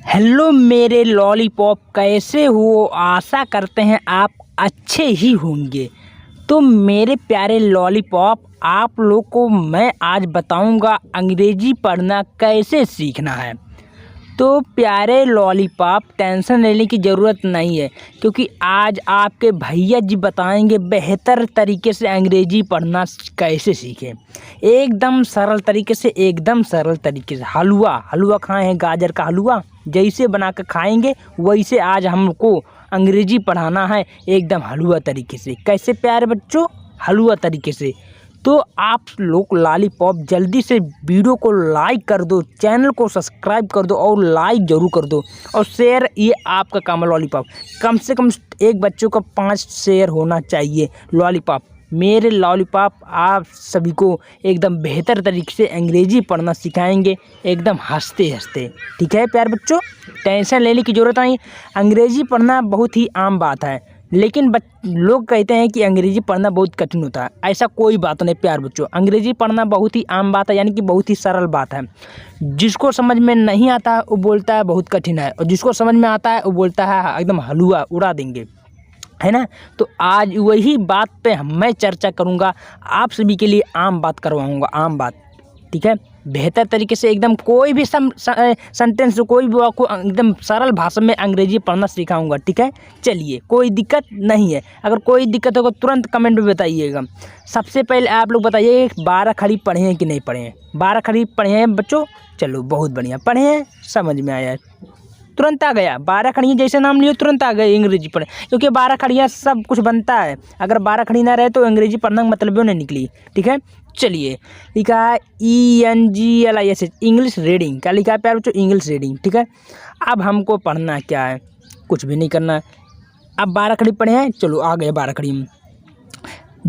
Hello मेरे lollipop, कैसे हो? आशा करते हैं आप अच्छे ही होंगे। तो मेरे प्यारे लॉलीपॉप, आप लोग को मैं आज बताऊंगा अंग्रेजी पढ़ना कैसे सीखना है। तो प्यारे लॉलीपॉप, टेंशन लेने की ज़रूरत नहीं है, क्योंकि आज आपके भैया जी बताएंगे बेहतर तरीके से अंग्रेजी पढ़ना कैसे सीखें। एकदम सरल तरीके से, एकदम सरल तरीके से। हलवा खाए हैं, गाजर का हलवा जैसे बना कर खाएंगे वैसे आज हमको अंग्रेजी पढ़ाना है, एकदम हलवा तरीके से। कैसे प्यारे बच्चों? हलवा तरीके से। तो आप लोग लॉलीपॉप जल्दी से वीडियो को लाइक कर दो, चैनल को सब्सक्राइब कर दो और लाइक ज़रूर कर दो और शेयर, ये आपका काम है लॉलीपॉप। कम से कम एक बच्चों का 5 शेयर होना चाहिए लॉलीपॉप। मेरे लॉलीपॉप आप सभी को एकदम बेहतर तरीके से अंग्रेजी पढ़ना सिखाएंगे, एकदम हंसते हंसते। ठीक है प्यारे बच्चों, टेंशन लेने की ज़रूरत नहीं। अंग्रेजी पढ़ना बहुत ही आम बात है, लेकिन लोग कहते हैं कि अंग्रेजी पढ़ना बहुत कठिन होता है। ऐसा कोई बात नहीं प्यार बच्चों, अंग्रेजी पढ़ना बहुत ही आम बात है, यानी कि बहुत ही सरल बात है। जिसको समझ में नहीं आता है वो बोलता है बहुत कठिन है, और जिसको समझ में आता है वो बोलता है एकदम हलवा उड़ा देंगे, है ना। तो आज वही बात पे मैं चर्चा करूँगा, आप सभी के लिए आम बात करवाऊँगा, आम बात। ठीक है, बेहतर तरीके से एकदम कोई भी सेंटेंस, कोई भी आपको एकदम सरल भाषा में अंग्रेजी पढ़ना सिखाऊंगा। ठीक है, चलिए, कोई दिक्कत नहीं है। अगर कोई दिक्कत होगा तुरंत कमेंट में बताइएगा। सबसे पहले आप लोग बताइए 12 खड़ी पढ़े हैं कि नहीं पढ़े हैं? 12 खड़ी पढ़े हैं बच्चों? चलो बहुत बढ़िया, पढ़े हैं, समझ में आया, तुरंत आ गया। 12 खड़ियाँ जैसे नाम लियो तुरंत आ गए अंग्रेजी पढ़े, क्योंकि 12 खड़ियाँ सब कुछ बनता है। अगर 12 खड़ी ना रहे तो अंग्रेजी पढ़ने का मतलब नहीं निकली। ठीक है, चलिए, लिखा है ENGLISH, इंग्लिश रीडिंग। क्या लिखा है प्यारे बच्चों? English reading. ठीक है, अब हमको पढ़ना क्या है? कुछ भी नहीं करना है। अब 12 खड़ी पढ़े हैं, चलो आ गए 12 खड़ी में।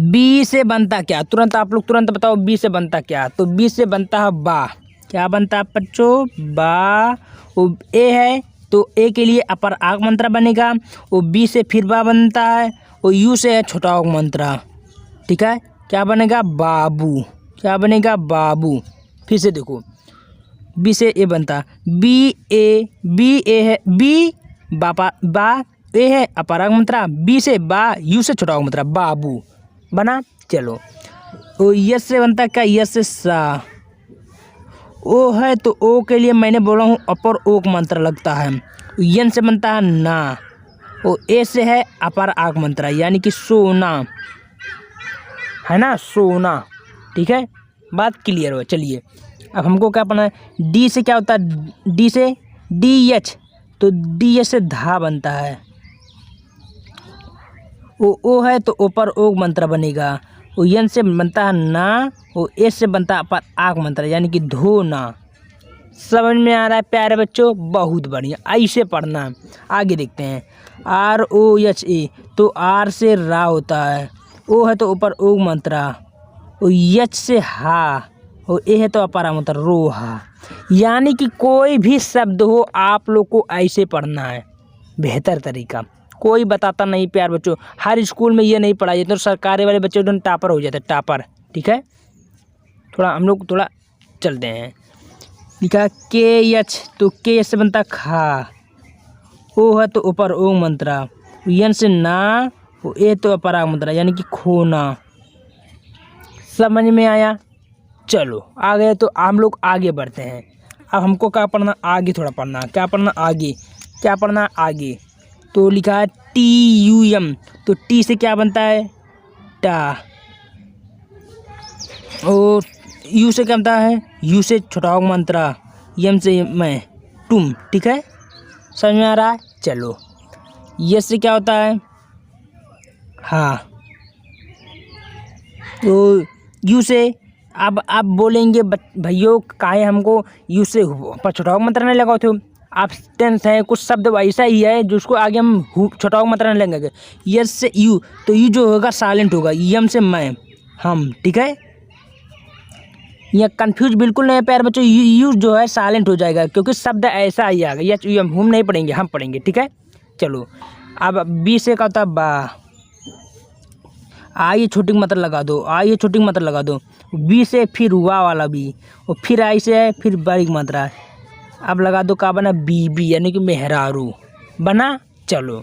बी से बनता क्या? तुरंत आप लोग तुरंत बताओ, बी से बनता क्या? तो बी से बनता है बा। क्या बनता है बच्चों? बा। वो ए है तो ए के लिए अपर आग मंत्रा बनेगा। वो बी से फिर बा बनता है। वो यू से है छोटा आग मंत्रा। ठीक है, क्या बनेगा? बाबू। क्या बनेगा? बाबू। फिर से देखो, बी से ए बनता, बी ए है, बी बा ए है अपर आग मंत्रा, बी से बा, यू से छोटा आग मंत्रा, बाबू बना। चलो, ओ यस से बनता क्या? यस से सा। ओ है तो ओ के लिए मैंने बोला हूँ अपर ओक मंत्र लगता है। यन से बनता है ना। ओ ए से है अपर आग मंत्र, यानी कि सोना, है ना, सोना। ठीक है, बात क्लियर हो। चलिए, अब हमको क्या पढ़ना है? डी से क्या होता है? डी से DH, तो DH से धा बनता है। ओ है तो ऊपर ओग मंत्र बनेगा। वो यन से बनता है ना। वो एस से बनता है अपर आग मंत्र, यानी कि धोना। समझ में आ रहा है प्यारे बच्चों? बहुत बढ़िया, ऐसे पढ़ना है। आगे देखते हैं। ROHA, तो आर से रा होता है। ओ है तो ऊपर ओग मंत्रा। वो यच से हा। वो ए है तो अपर आग मंत्र, रोहा। यानी कि कोई भी शब्द हो आप लोग को ऐसे पढ़ना है, बेहतर तरीका। कोई बताता नहीं प्यार बच्चों, हर स्कूल में ये नहीं पढ़ाई जाता, तो सरकारी वाले बच्चे एकदम टॉपर हो जाते, टॉपर। ठीक है, थोड़ा हम लोग थोड़ा चलते हैं। लिखा KH, तो KH से बनता खा। ओ है तो ऊपर ओम मंत्रा। यन से ना। वो ए तो अपर आग मंत्रा, यानी कि खोना। समझ में आया? चलो आ गए, तो हम लोग आगे बढ़ते हैं। अब हमको क्या पढ़ना? आगे थोड़ा पढ़ना। क्या पढ़ना? आगे। क्या पढ़ना? आगे। तो लिखा है TUM, तो टी से क्या बनता है? टा। और यू से क्या बनता है? यू से छोटा आग मंत्रा, यम से मैं, तुम। ठीक है, समझ में आ रहा है? चलो, यस से क्या होता है? हाँ। तो यू से, अब आप बोलेंगे भैया काहे हमको यू से छोटा आग मंत्रा नहीं लगाओ थे? आप टेंस है, कुछ शब्द ऐसा ही है जिसको आगे हम छोटा आग मंत्रा नहीं लगाएंगे। यस से यू, तो यू जो होगा साइलेंट होगा। यम से मैं, हम। ठीक है, यह कंफ्यूज बिल्कुल नहीं है प्यारे बच्चों, यू जो है साइलेंट हो जाएगा, क्योंकि शब्द ऐसा ही आएगा। यच यू हम नहीं पढ़ेंगे, हम पढ़ेंगे। ठीक है, चलो, अब बी से का होता है बा। आइए छोटी मात्रा लगा दो, आइए छोटी मात्रा लगा दो। बी से फिर हुआ वाला बी, और फिर आई से है, फिर बारीक मात्रा। अब लगा दो का बना बीबी यानी कि मेहरारू बना। चलो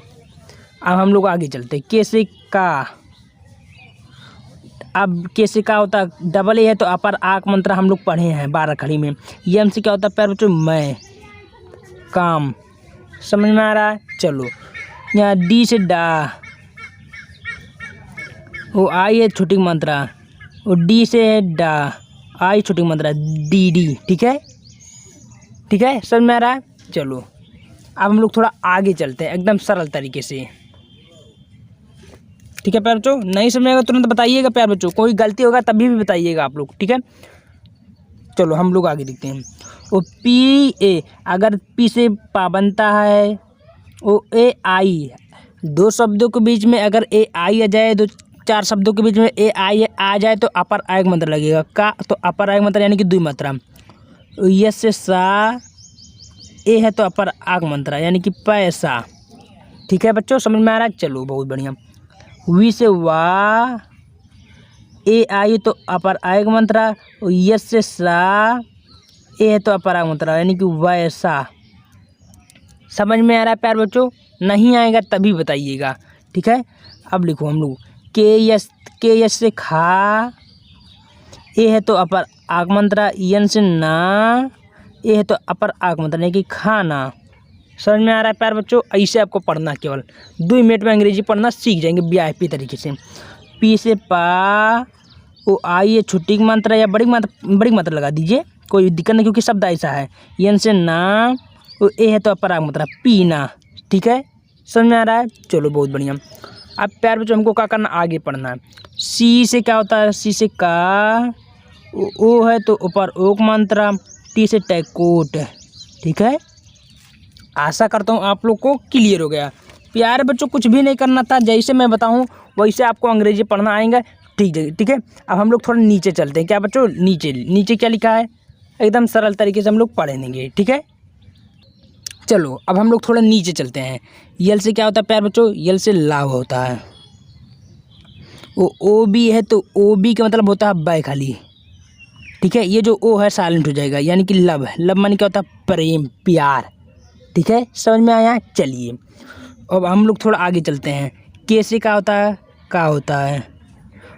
अब हम लोग आगे चलते हैं। कैसे का, अब कैसे का होता है डबल ए है तो अपर आक मंत्र हम लोग पढ़े हैं 12 खड़ी में। यम से क्या होता है प्यारे बच्चों मैं काम, समझ में आ रहा है। चलो यहाँ डी से डा, वो आई है छोटी मात्रा, वो डी से है डा, आई छोटी मात्रा डी डी, ठीक है ठीक है, समझ में आ रहा है। चलो अब हम लोग थोड़ा आगे चलते हैं एकदम सरल तरीके से, ठीक है प्यारे बच्चों। नहीं समझेगा तुरंत बताइएगा प्यारे बच्चों, कोई गलती होगा तभी भी बताइएगा आप लोग, ठीक है। चलो हम लोग आगे देखते हैं। वो पी ए, अगर पी से पा बनता है, वो ए आई, दो शब्दों के बीच में अगर ए आई आ जाए, दो चार शब्दों के बीच में ए आई आ जाए तो अपर आयक मंत्र लगेगा। का तो अपर आयक मंत्र यानी कि द्वि मात्रा। यस से सा, ए है तो अपर आग मंत्र यानी कि पैसा, ठीक है बच्चों, समझ में आ रहा है। चलो बहुत बढ़िया। वी से वाह, ए आई तो अपर आयक मंत्र, यस से सा, ए है तो अपर आग मंत्र यानी कि वैसा, समझ में आ रहा है प्यार बच्चों। नहीं आएगा तभी बताइएगा, ठीक है। अब लिखो हम लोग के यस से खा, ए है तो अपर आग मंत्र, यन से ना, ए है तो अपर आग मंत्र यानी कि खाना, समझ में आ रहा है प्यार बच्चों। ऐसे आपको पढ़ना, केवल 2 मिनट में अंग्रेजी पढ़ना सीख जाएंगे वीआईपी तरीके से। पी से पा, वो आई है छोटी मात्रा या बड़ी मात्रा लगा दीजिए, कोई दिक्कत नहीं क्योंकि शब्द ऐसा है। यन से ना, वो ए है तो अपर आग मंत्र पीना, ठीक है, समझ में आ रहा है। चलो बहुत बढ़िया। अब प्यार बच्चों हमको क्या करना, आगे पढ़ना है। सी से क्या होता है, सी से का, ओ है तो ऊपर ओक मंत्र, टी से टैकोट, ठीक है। आशा करता हूँ आप लोग को क्लियर हो गया। प्यारे बच्चों कुछ भी नहीं करना था, जैसे मैं बताऊँ वैसे आपको अंग्रेजी पढ़ना आएगा, ठीक है ठीक है। अब हम लोग थोड़ा नीचे चलते हैं। क्या बच्चों, नीचे नीचे क्या लिखा है, एकदम सरल तरीके से हम लोग पढ़ेंगे, ठीक है। चलो अब हम लोग थोड़ा नीचे चलते हैं। यल से क्या होता है प्यारे बच्चों, यल से लाभ होता है। वो ओ बी है तो ओ बी का मतलब होता है बै खाली, ठीक है। ये जो ओ है साइलेंट हो जाएगा यानी कि लव, लव माने क्या होता है प्रेम प्यार, ठीक है, समझ में आया। चलिए अब हम लोग थोड़ा आगे चलते हैं। कैसे का होता है, का होता है,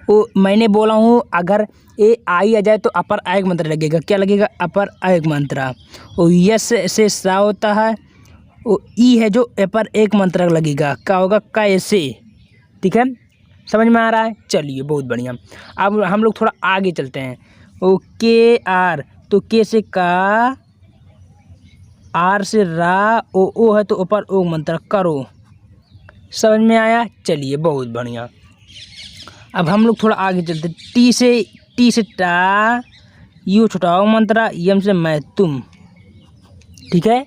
वो मैंने बोला हूँ अगर ए आई आ जाए तो अपर आयक मंत्र लगेगा, क्या लगेगा, अपर आयक मंत्र। वो यस से सा होता है, वो ई है जो अपर एक मंत्र लगेगा, क्या होगा कैसे, ठीक है, समझ में आ रहा है। चलिए बहुत बढ़िया। अब हम लोग थोड़ा आगे चलते हैं। ओ के आर, तो के से का, आर से रा, ओ है तो ऊपर ओ मंत्र करो, समझ में आया। चलिए बहुत बढ़िया। अब हम लोग थोड़ा आगे चलते। टी से टा, यू छोटा मंत्र, यम से मैं तुम, ठीक है,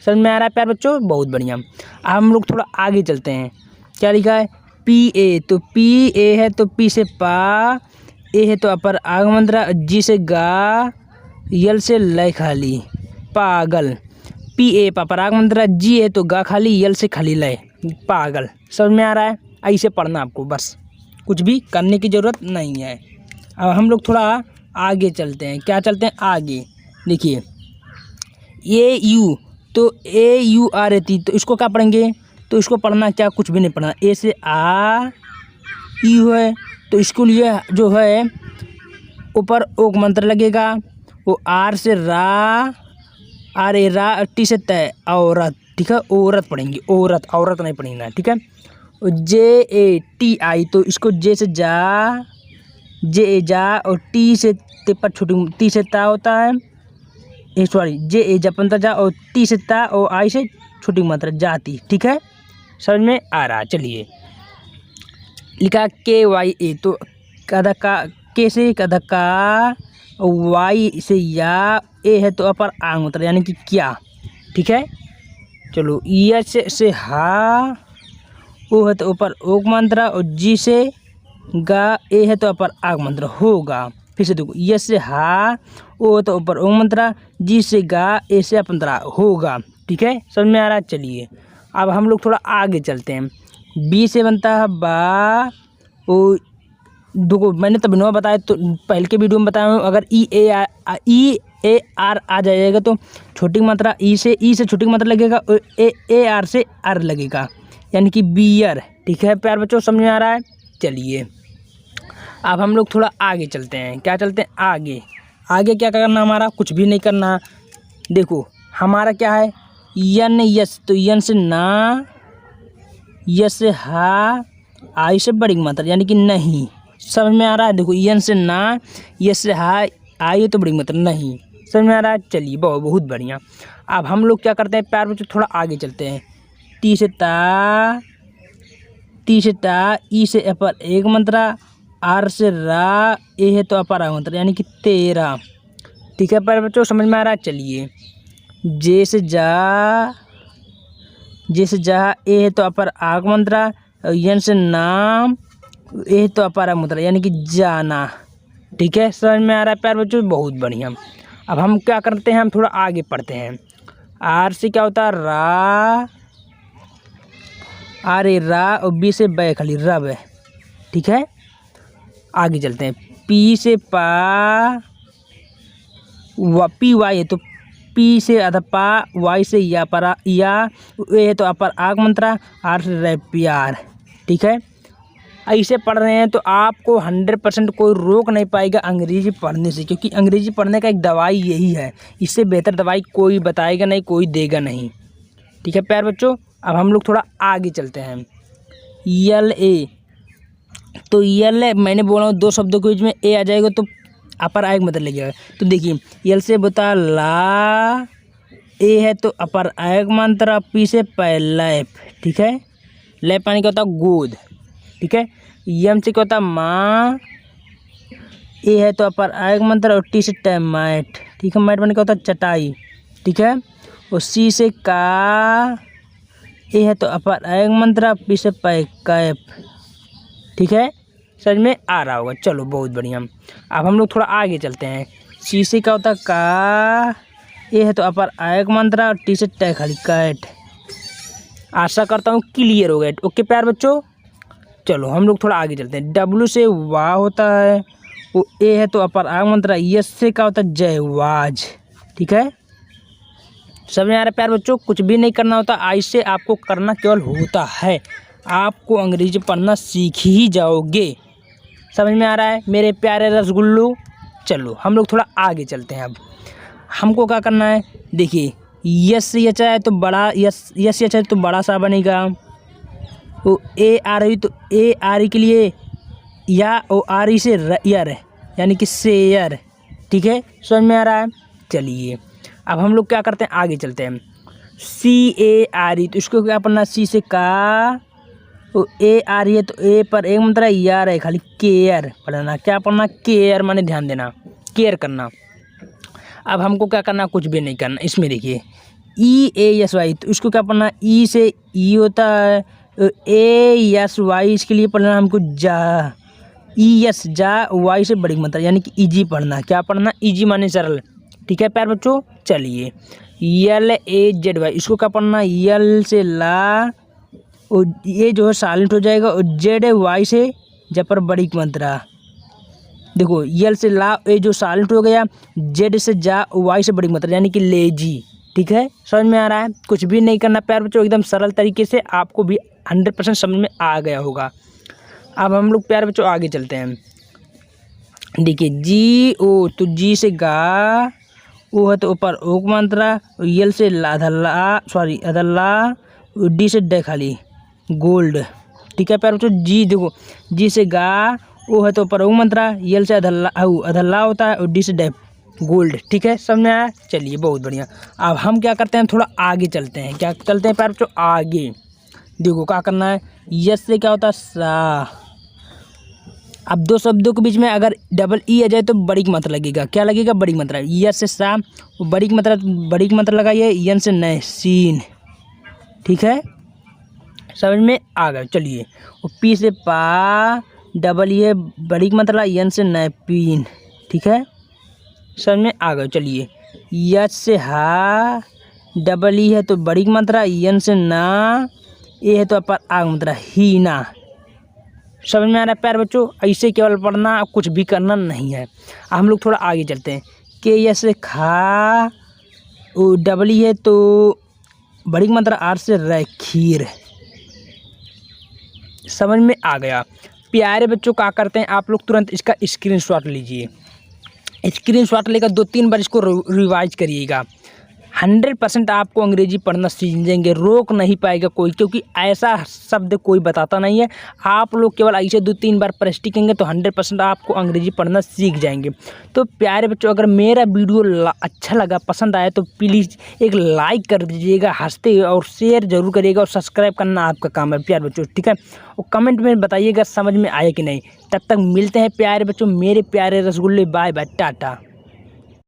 समझ में आ रहा है प्यार बच्चों, बहुत बढ़िया। अब हम लोग थोड़ा आगे चलते हैं। क्या लिखा है, पी ए, तो पी ए है तो पी से पा, ए है तो अपर आग मंत्र, जी से गा, यल से लय खाली पागल, पी ए अपर आग मंत्र, जी है तो गा खाली, यल से खाली लय पागल, समझ में आ रहा है। ऐसे पढ़ना आपको, बस कुछ भी करने की ज़रूरत नहीं है। अब हम लोग थोड़ा आगे चलते हैं। क्या चलते हैं आगे, देखिए ए यू, तो ए यू आ रहती तो इसको क्या पढ़ेंगे, तो इसको पढ़ना क्या, कुछ भी नहीं पढ़ना। ए से आ यू है तो इसको लिए जो है ऊपर ओक मंत्र लगेगा। वो आर से रा, आर ए रा, टी से तय औरत, ठीक है, औरत पढ़ेंगे, औरत औरत नहीं पढ़ेंगे, ठीक है। जे ए टी आई, तो इसको जे से जा, जे ए जा, और टी से ते पर छोटी, टी से ता होता है, सॉरी जे ए जपंता जा, और टी से ता और आई से छोटी मात्रा जाती, ठीक है, समझ में आ रहा। चलिए लिखा के वाई ए, तो कदा का, के से कदा का, वाई से या, ए है तो अपर आंग मात्रा यानी कि क्या, ठीक है। चलो यस से हा, ओ है तो ऊपर ओक मंत्र, और जी से गा, ए है तो अपर आग मंत्र होगा। फिर से देखो, यस से हा, ओ है तो ऊपर ओक मंत्र, जी से गा, ए से अपंतरा होगा, ठीक है, समझ में आ रहा है। चलिए अब हम लोग थोड़ा आगे चलते हैं। बी से बनता है बा, ओ देखो मैंने तब नौ बताया, तो पहले के वीडियो में बताया हूँ, अगर ई ए आर आ जाएगा तो छोटी मात्रा ई से छोटी मात्रा लगेगा, ए आर से आर लगेगा, यानी कि बियर। ठीक है प्यार बच्चों, समझ में आ रहा है। चलिए अब हम लोग थोड़ा आगे चलते हैं। क्या चलते हैं आगे? आगे क्या करना हमारा? कुछ भी नहीं करना। देखो हमारा क्या है, यन यस, तो यन से ना, यस से हा, आई से बड़ी मात्रा यानी कि नहीं। समझ में आ रहा है? देखो यन से ना, यस से हा, आई तो बड़ी मात्रा नहीं। समझ में आ रहा है। चलिए बहुत बढ़िया। अब हम लोग क्या करते हैं प्यार बच्चों, थोड़ा आगे चलते हैं। ती से ता, ई से अपर एक मात्रा, आर से रा, ए है तो अपर मंत्र यानी कि 13। ठीक है प्यारे बच्चों, समझ में आ रहा है। चलिए जे से जा, ए है तो अपर आग मंत्रा, यन से नाम, ए है तो अपर आग मंत्रा यानी कि जाना। ठीक है, समझ में आ रहा है प्यारे बच्चों, बहुत बढ़िया। अब हम क्या करते हैं, हम थोड़ा आगे पढ़ते हैं। आर से क्या होता है रा, आर ए रा, और बी से बै खाली रब है। ठीक है, आगे चलते हैं। पी से पा, पी वाई है तो पी से अधा पा, वाई से या परा या, ए है तो अपर आग मंत्रा, आर से रे प्यार। ठीक है, ऐसे पढ़ रहे हैं तो आपको 100% कोई रोक नहीं पाएगा अंग्रेजी पढ़ने से, क्योंकि अंग्रेजी पढ़ने का एक दवाई यही है। इससे बेहतर दवाई कोई बताएगा नहीं, कोई देगा नहीं। ठीक है प्यार बच्चों, अब हम लोग थोड़ा आगे चलते हैं। यल ए, तो यल मैंने बोला हूँ 2 शब्दों के बीच में ए आ जाएगा तो अपर आएगा मतलब लग जाएगा। तो देखिए यल से बता ला, ए है तो अपर आएग मंत्र, पी से पैलैप। ठीक है, लैप पानी क्या होता है गोद। ठीक है, यम से क्या होता है माँ, ए है तो अपर आएग मंत्र, और टी से टैमाइट। ठीक है, मैट पानी क्या होता है चटाई। ठीक है, और सी से का, ए है तो अपर आएग मंत्र, पी से पैकैप। ठीक है, समझ में आ रहा होगा। चलो बहुत बढ़िया। अब हम लोग थोड़ा आगे चलते हैं। सी से क्या होता है का, ए है तो अपर आयक मंत्रा, और टी से टै खाली कैट। आशा करता हूँ क्लियर हो गया। ओके प्यार बच्चों, चलो हम लोग थोड़ा आगे चलते हैं। डब्ल्यू से वाह होता है, वो ए है तो अपर आयक मंत्रा, यस से क्या होता है जयवाज। ठीक है, समझ में आ रहा है प्यार बच्चों, कुछ भी नहीं करना होता। आई से आपको करना केवल होता है, आपको अंग्रेजी पढ़ना सीख ही जाओगे। समझ में आ रहा है मेरे प्यारे रसगुल्लू। चलो हम लोग थोड़ा आगे चलते हैं। अब हमको क्या करना है, देखिए यस यच है तो बड़ा, यस यच है तो बड़ा सा बनेगा। वो ए आ रही तो ए आ रही के लिए या, ओ आ रही से यर यानी कि शेयर। ठीक है, समझ में आ रहा है। चलिए अब हम लोग क्या करते हैं, आगे चलते हैं। सी ए आ रही तो इसको क्या पढ़ना, सी से का, तो ए आ रही है तो ए पर एक मंत्र यार है खाली केयर पढ़ना। क्या पढ़ना, केयर माने ध्यान देना, केयर करना। अब हमको क्या करना, कुछ भी नहीं करना। इसमें देखिए ई ए यस वाई, तो इसको क्या पढ़ना, ई से ई होता है, ए यस वाई इसके लिए पढ़ना हमको जा, ई यस जा, वाई से बड़ी मंत्र यानी कि ईजी पढ़ना। क्या पढ़ना, ईजी माने सरल। ठीक है प्यार बच्चों, चलिए यल ए जेड वाई, इसको क्या पढ़ना, यल से ला, और ये जो है साइलेंट हो जाएगा, और जेड वाई से जपर बड़ी मात्रा। देखो यल से ला, ए जो साइलेंट हो गया, जेड से जा, वाई से बड़ी मात्रा यानी कि लेजी। ठीक है, समझ में आ रहा है। कुछ भी नहीं करना प्यार बच्चों, एकदम सरल तरीके से आपको भी 100% समझ में आ गया होगा। अब हम लोग प्यार बच्चों आगे चलते हैं। देखिए जी ओ, तो जी से गा, ओ है तो ऊपर ओक मात्रा, यल से ला अधल्ला, सॉरी अधल्ला, डी से डे खाली गोल्ड। ठीक है प्यार बच्चों, जी देखो जी से गा, ओ है तो ऊपर ओक मंत्रा, यल से अधल्ला होता है, और डी से डे गोल्ड। ठीक है, समझ में आया। चलिए बहुत बढ़िया। अब हम क्या करते हैं, थोड़ा आगे चलते हैं। क्या चलते हैं प्यार बच्चों आगे। देखो क्या करना है, यस से क्या होता है सा। अब 2 शब्दों के बीच में अगर डबल ई आ जाए तो बड़ी मात्रा लगेगा। क्या लगेगा, बड़ी मात्रा। यस से सा, बड़ी मात्रा लगाइए, यन से नए सीन। ठीक है, समझ में आ गया। चलिए और पी से पा, डबल ये बड़ी मात्रा, यन से नए पीन। ठीक है, समझ में आ गया। चलिए यच से हा, डबल ई है तो बड़ी मात्रा, यन से ना, ए है तो अपर आग मात्रा हीना। समझ में आ रहा है प्यार बच्चों, ऐसे केवल पढ़ना, कुछ भी करना नहीं है। हम लोग थोड़ा आगे चलते हैं। के यस खा डबली है तो बड़ी मात्रा आर से खीर। समझ में आ गया। प्यारे बच्चों क्या करते हैं आप लोग तुरंत इसका स्क्रीनशॉट लीजिए। स्क्रीनशॉट लेकर 2-3 बार इसको रिवाइज करिएगा। 100% आपको अंग्रेजी पढ़ना सीख जाएंगे, रोक नहीं पाएगा कोई, क्योंकि ऐसा शब्द कोई बताता नहीं है। आप लोग केवल ऐसे 2-3 बार प्रैक्टिस करेंगे तो 100% आपको अंग्रेजी पढ़ना सीख जाएंगे। तो प्यारे बच्चों, अगर मेरा वीडियो अच्छा लगा, पसंद आया तो प्लीज़ एक लाइक कर दीजिएगा हंसते, और शेयर जरूर करिएगा, और सब्सक्राइब करना आपका काम है प्यारे बच्चों, ठीक है। और कमेंट में बताइएगा समझ में आया कि नहीं। तब तक मिलते हैं प्यारे बच्चों, मेरे प्यारे रसगुल्ले। Bye bye, Tata.